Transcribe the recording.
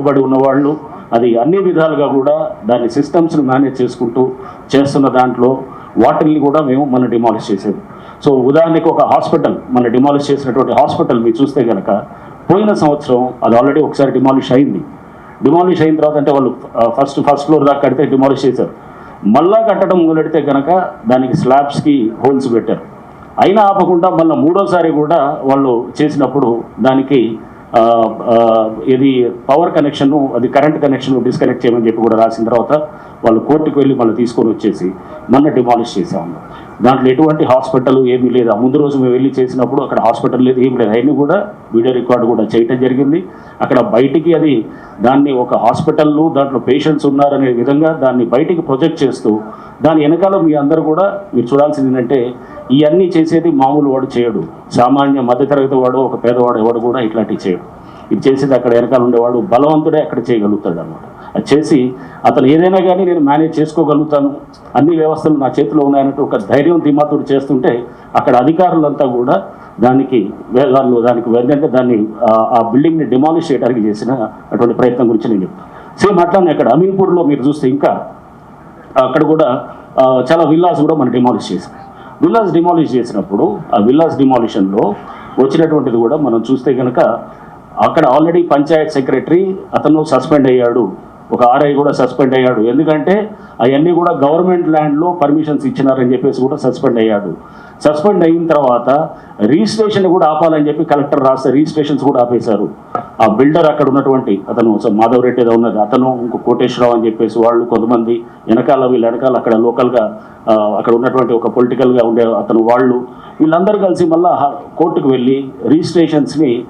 వెనుకబడి ఉన్నవాళ్ళు అది అన్ని విధాలుగా కూడా దాని సిస్టమ్స్ను మేనేజ్ చేసుకుంటూ చేస్తున్న దాంట్లో వాటిల్ని కూడా మేము మనం డిమాలిష్ చేసేది. సో ఉదాహరణకి ఒక హాస్పిటల్ మన డిమాలిష్ చేసినటువంటి హాస్పిటల్ మీరు చూస్తే కనుక పోయిన సంవత్సరం అది ఆల్రెడీ ఒకసారి డిమాలిష్ అయింది. డిమాలిష్ అయిన తర్వాత అంటే వాళ్ళు ఫస్ట్ ఫ్లోర్ దాకా కడితే డిమాలిష్ చేశారు. మళ్ళా కట్టడం మొదలెడితే కనుక దానికి స్లాబ్స్కి హోల్స్ పెట్టారు. అయినా ఆపకుండా మళ్ళీ మూడోసారి కూడా వాళ్ళు చేసినప్పుడు దానికి ఇది పవర్ కనెక్షన్ అది కరెంట్ కనెక్షన్ డిస్కనెక్ట్ చేయమని చెప్పి కూడా రాసిన తర్వాత వాళ్ళు కోర్టుకు వెళ్ళి మళ్ళీ తీసుకొని వచ్చేసి మొన్న డిమాలిష్ చేసాము. దాంట్లో ఎటువంటి హాస్పిటల్ ఏమీ లేదు. ముందు రోజు మేము వెళ్ళి చేసినప్పుడు అక్కడ హాస్పిటల్ లేదు, ఏం లేదు. అవన్నీ కూడా వీడియో రికార్డు కూడా చేయటం జరిగింది. అక్కడ బయటికి అది దాన్ని ఒక హాస్పిటల్లో దాంట్లో పేషెంట్స్ ఉన్నారనే విధంగా దాన్ని బయటికి ప్రొజెక్ట్ చేస్తూ దాని వెనకాల మీ అందరూ కూడా మీరు చూడాల్సింది ఏంటంటే ఇవన్నీ చేసేది మామూలు వాడు చేయడు. సామాన్య మధ్యతరగతి వాడు ఒక పేదవాడు ఎవడు కూడా ఇట్లాంటివి చేయడు. ఇది చేసేది అక్కడ వెనకాల ఉండేవాడు బలవంతుడే అక్కడ చేయగలుగుతాడు అన్నమాట. అది చేసి అతను ఏదైనా కానీ నేను మేనేజ్ చేసుకోగలుగుతాను, అన్ని వ్యవస్థలు నా చేతిలో ఉన్నాయన్నట్టు ఒక ధైర్యం ధీమాతుడు చేస్తుంటే అక్కడ అధికారులంతా కూడా దానికి ఏంటంటే దాన్ని ఆ బిల్డింగ్ని డిమాలిష్ చేయడానికి చేసిన అటువంటి ప్రయత్నం గురించి నేను చెప్తాను. సేమ్ అట్లానే అక్కడ అమీన్పూర్లో మీరు చూస్తే ఇంకా అక్కడ కూడా చాలా విల్లాస్ కూడా మనం డిమాలిష్ చేసాం. విల్లాస్ డిమాలిష్ చేసినప్పుడు ఆ విల్లాస్ డిమాలిషన్లో వచ్చినటువంటిది కూడా మనం చూస్తే కనుక అక్కడ ఆల్రెడీ పంచాయత్ సెక్రటరీ అతను సస్పెండ్ అయ్యాడు, ఒక ఆర్ఐ కూడా సస్పెండ్ అయ్యాడు. ఎందుకంటే అవన్నీ కూడా గవర్నమెంట్ ల్యాండ్లో పర్మిషన్స్ ఇచ్చినారని చెప్పేసి కూడా సస్పెండ్ అయ్యాడు. సస్పెండ్ అయిన తర్వాత రిజిస్ట్రేషన్ కూడా ఆపాలని చెప్పి కలెక్టర్ రాస్తే రిజిస్ట్రేషన్స్ కూడా ఆపేశారు. ఆ బిల్డర్ అక్కడ ఉన్నటువంటి అతను మాధవ్ రెడ్డి ఏదో ఉన్నది అతను ఇంకో కోటేశ్వరరావు అని చెప్పేసి వాళ్ళు కొంతమంది వీళ్ళ వెనకాల అక్కడ లోకల్గా అక్కడ ఉన్నటువంటి ఒక పొలిటికల్గా ఉండే అతను వీళ్ళందరూ కలిసి మళ్ళీ కోర్టుకు వెళ్ళి రిజిస్ట్రేషన్స్ని